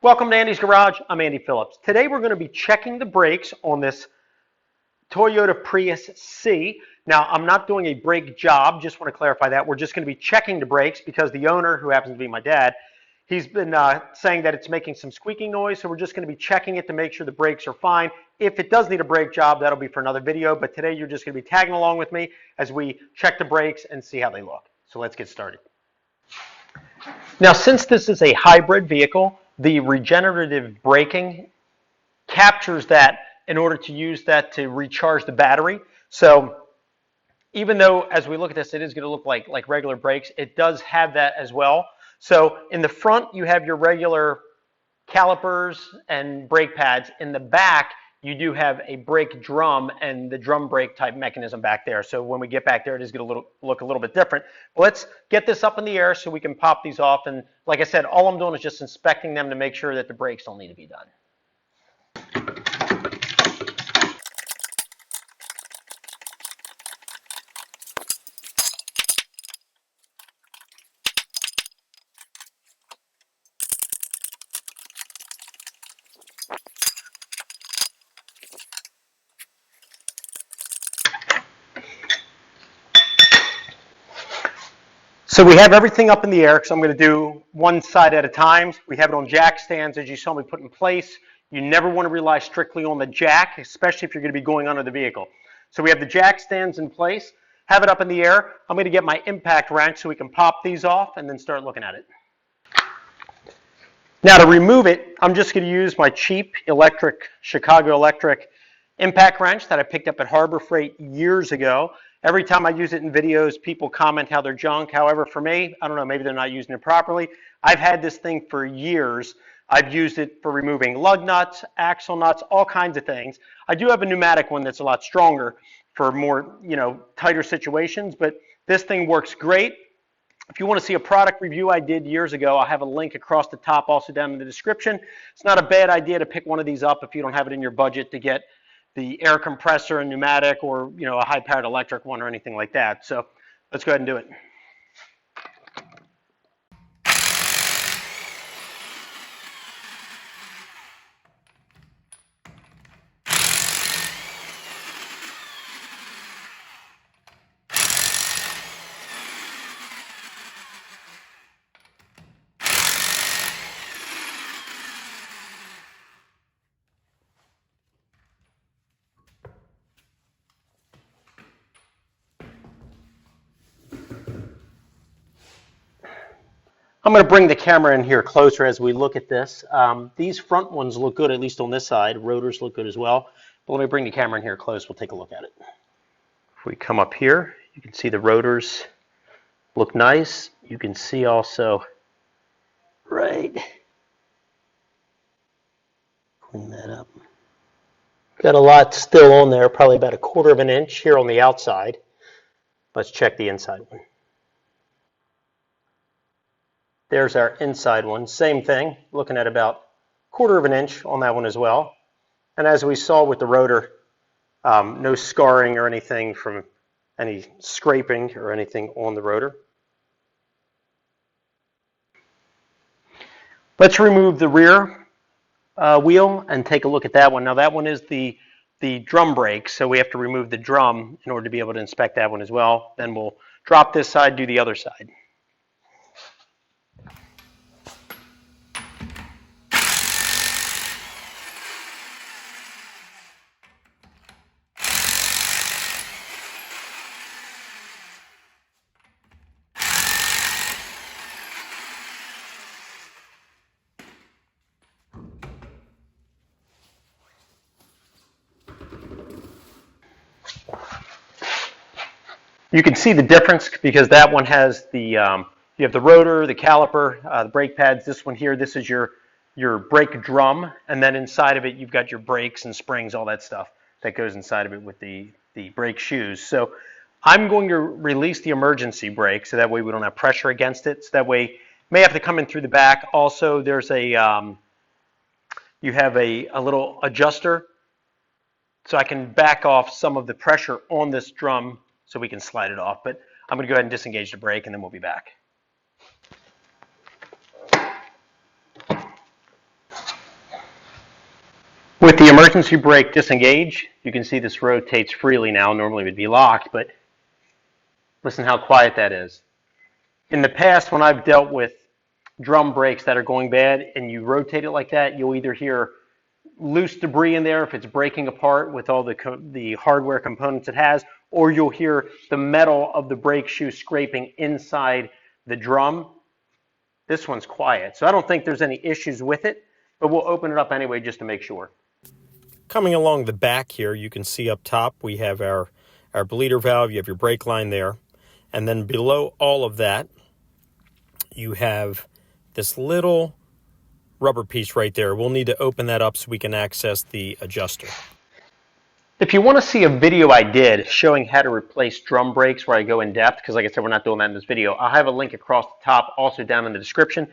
Welcome to Andy's Garage. I'm Andy Phillips. Today we're going to be checking the brakes on this Toyota Prius C. Now, I'm not doing a brake job, just want to clarify that. We're just going to be checking the brakes because the owner, who happens to be my dad, he's been saying that it's making some squeaking noise, so we're just going to be checking it to make sure the brakes are fine. If it does need a brake job, that'll be for another video, but today you're just going to be tagging along with me as we check the brakes and see how they look. So let's get started. Now, since this is a hybrid vehicle, the regenerative braking captures that in order to use that to recharge the battery. So even though as we look at this, it is going to look like regular brakes, it does have that as well. So in the front, you have your regular calipers and brake pads. In the back, you do have a brake drum and the drum brake type mechanism back there. So when we get back there, it is going to look a little bit different. Let's get this up in the air so we can pop these off. And like I said, all I'm doing is just inspecting them to make sure that the brakes don't need to be done. So we have everything up in the air because I'm going to do one side at a time. We have it on jack stands, as you saw me put in place. You never want to rely strictly on the jack, especially if you're going to be going under the vehicle. So we have the jack stands in place, have it up in the air. I'm going to get my impact wrench so we can pop these off and then start looking at it. Now to remove it, I'm just going to use my cheap Chicago Electric impact wrench that I picked up at Harbor Freight years ago. Every time I use it in videos, people comment how they're junk. However, for me, I don't know, maybe they're not using it properly. I've had this thing for years. I've used it for removing lug nuts, axle nuts, all kinds of things. I do have a pneumatic one that's a lot stronger for more, tighter situations, but this thing works great. If you want to see a product review I did years ago, I'll have a link across the top, also down in the description. It's not a bad idea to pick one of these up if you don't have it in your budget to get the air compressor and pneumatic or a high-powered electric one or anything like that. So let's go ahead and do it. I'm going to bring the camera in here closer as we look at this. These front ones look good, at least on this side. Rotors look good as well. But let me bring the camera in here close. We'll take a look at it. If we come up here, you can see the rotors look nice. You can see also, right, clean that up. Got a lot still on there, probably about 1/4 of an inch here on the outside. Let's check the inside one. There's our inside one. Same thing, looking at about 1/4 of an inch on that one as well. And as we saw with the rotor, no scarring or anything from any scraping or anything on the rotor. Let's remove the rear wheel and take a look at that one. Now that one is the drum brake, so we have to remove the drum in order to be able to inspect that one as well. Then we'll drop this side, do the other side. You can see the difference because that one has the, you have the rotor, the caliper, the brake pads. This one here, this is your brake drum. And then inside of it, you've got your brakes and springs, all that stuff that goes inside of it with the brake shoes. So I'm going to release the emergency brake so that way we don't have pressure against it. So that way, may have to come in through the back. Also, there's a, you have a little adjuster so I can back off some of the pressure on this drum so we can slide it off. But I'm going to go ahead and disengage the brake and then we'll be back. With the emergency brake disengaged, you can see this rotates freely now. Normally it would be locked, but listen how quiet that is. In the past, when I've dealt with drum brakes that are going bad and you rotate it like that, you'll either hear loose debris in there if it's breaking apart with all the hardware components it has, or you'll hear the metal of the brake shoe scraping inside the drum. This one's quiet, so I don't think there's any issues with it, but we'll open it up anyway just to make sure. Coming along the back here, you can see up top we have our bleeder valve, you have your brake line there, and then below all of that you have this little rubber piece right there. We'll need to open that up so we can access the adjuster. If you want to see a video I did showing how to replace drum brakes where I go in depth, because like I said, we're not doing that in this video, I'll have a link across the top, also down in the description.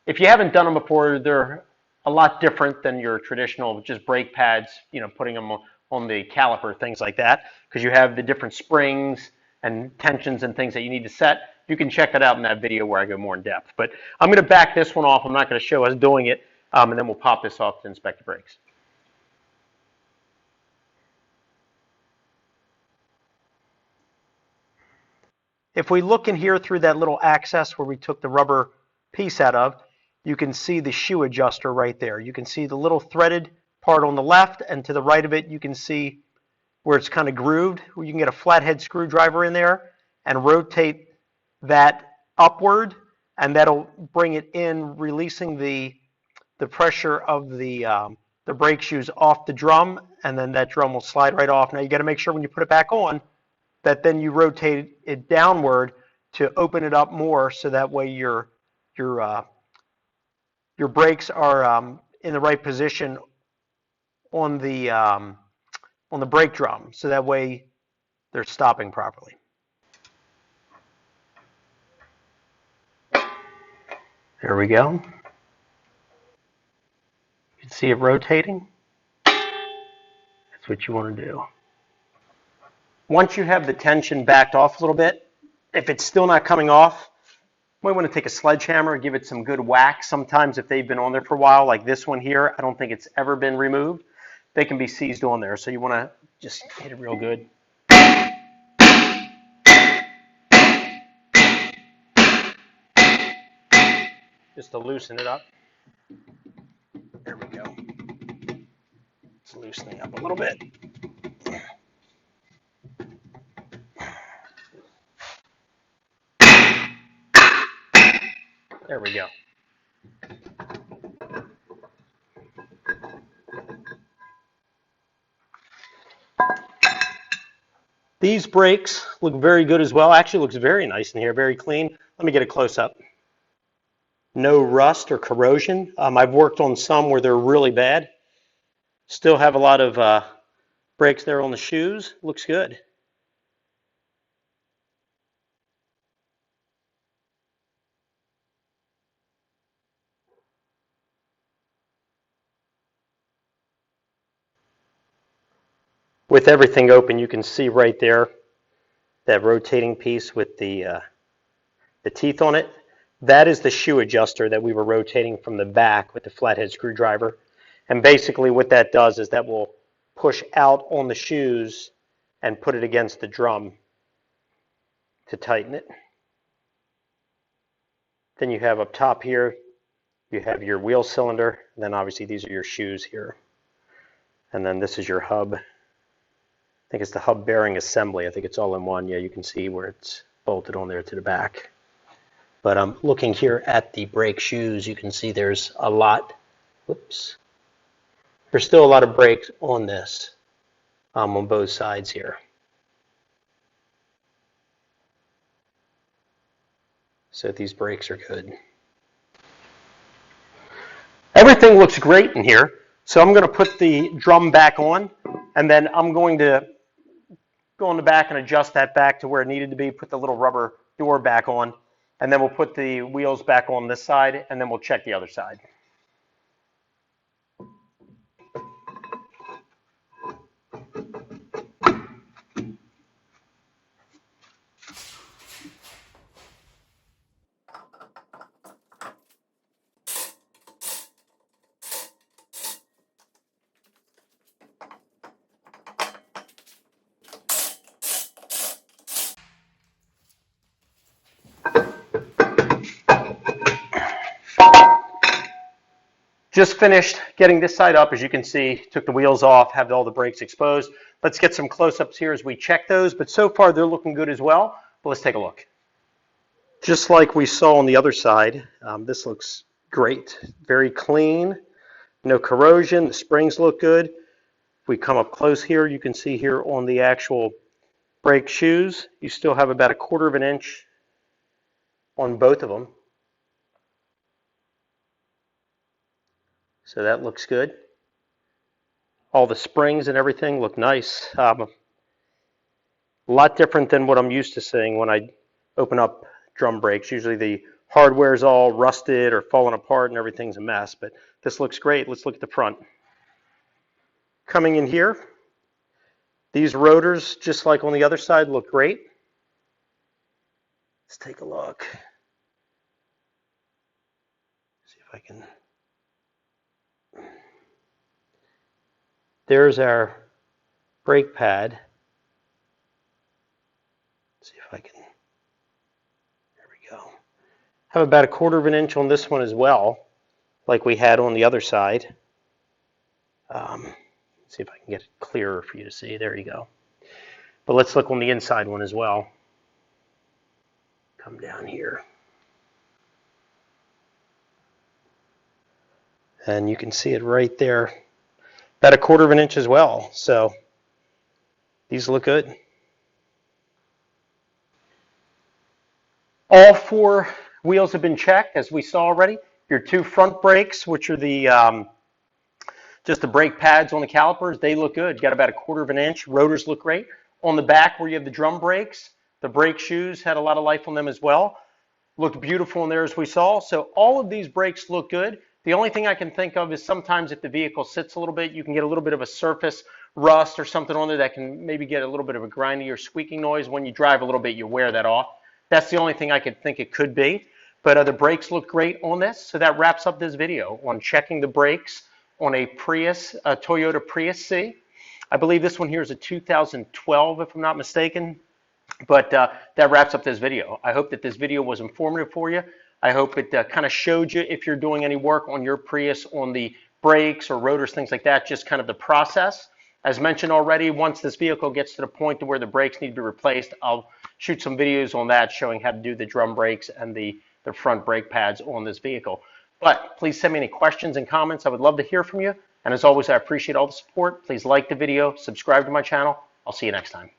If you haven't done them before, they're a lot different than your traditional just brake pads, putting them on the caliper, things like that, because you have the different springs and tensions and things that you need to set. You can check that out in that video where I go more in depth. But I'm going to back this one off. I'm not going to show us doing it, and then we'll pop this off to inspect the brakes. If we look in here through that little access where we took the rubber piece out of, you can see the shoe adjuster right there. You can see the little threaded part on the left, and to the right of it you can see where it's kind of grooved. You can get a flathead screwdriver in there and rotate that upward, and that'll bring it in, releasing the pressure of the brake shoes off the drum, and then that drum will slide right off. Now you got to make sure when you put it back on that then you rotate it downward to open it up more, so that way your brakes are in the right position on the brake drum, so that way they're stopping properly. There we go. You can see it rotating. That's what you want to do. Once you have the tension backed off a little bit, if it's still not coming off, you might want to take a sledgehammer and give it some good whack. Sometimes if they've been on there for a while, like this one here, I don't think it's ever been removed, they can be seized on there. So you want to just hit it real good. Just to loosen it up. There we go. It's loosening up a little bit. There we go. These brakes look very good as well. Actually, looks very nice in here, very clean. Let me get a close-up. No rust or corrosion. I've worked on some where they're really bad. Still have a lot of brakes there on the shoes. Looks good. With everything open, you can see right there that rotating piece with the teeth on it. That is the shoe adjuster that we were rotating from the back with the flathead screwdriver. And basically what that does is that will push out on the shoes and put it against the drum to tighten it. Then you have up top here, you have your wheel cylinder, and then obviously these are your shoes here. And then this is your hub. I think it's the hub bearing assembly. I think it's all in one. Yeah, you can see where it's bolted on there to the back. But I'm looking here at the brake shoes. You can see there's a lot. Whoops. There's still a lot of brakes on this, on both sides here. So these brakes are good. Everything looks great in here. So I'm going to put the drum back on, and then I'm going to go in the back and adjust that back to where it needed to be, put the little rubber door back on, and then we'll put the wheels back on this side, and then we'll check the other side. Just finished getting this side up. As you can see, took the wheels off, have all the brakes exposed. Let's get some close-ups here as we check those, but so far they're looking good as well. But let's take a look. Just like we saw on the other side, this looks great. Very clean, no corrosion, the springs look good. If we come up close here, you can see here on the actual brake shoes, you still have about 1/4 of an inch on both of them. So that looks good. All the springs and everything look nice. A lot different than what I'm used to seeing when I open up drum brakes. Usually the hardware is all rusted or falling apart and everything's a mess, but this looks great. Let's look at the front. Coming in here, these rotors, just like on the other side, look great. Let's take a look. See if I can. There's our brake pad. Let's see if I can. There we go. Have about 1/4 of an inch on this one as well, like we had on the other side. See if I can get it clearer for you to see. There you go. But let's look on the inside one as well. Come down here. And you can see it right there. About 1/4 of an inch as well. So these look good. All 4 wheels have been checked, as we saw already. Your 2 front brakes, which are the just the brake pads on the calipers, they look good. You got about 1/4 of an inch. Rotors look great. On the back where you have the drum brakes, the brake shoes had a lot of life on them as well. Looked beautiful in there as we saw. So all of these brakes look good. The only thing I can think of is sometimes if the vehicle sits a little bit, you can get a little bit of a surface rust or something on there that can maybe get a little bit of a grinding or squeaking noise. When you drive a little bit, you wear that off. That's the only thing I could think it could be. But the brakes look great on this. So that wraps up this video on checking the brakes on a Toyota Prius C. I believe this one here is a 2012, if I'm not mistaken. But that wraps up this video. I hope that this video was informative for you. I hope it kind of showed you, if you're doing any work on your Prius on the brakes or rotors, things like that, just kind of the process. As mentioned already, once this vehicle gets to the point to where the brakes need to be replaced, I'll shoot some videos on that showing how to do the drum brakes and the front brake pads on this vehicle. But please send me any questions and comments. I would love to hear from you. And as always, I appreciate all the support. Please like the video, subscribe to my channel. I'll see you next time.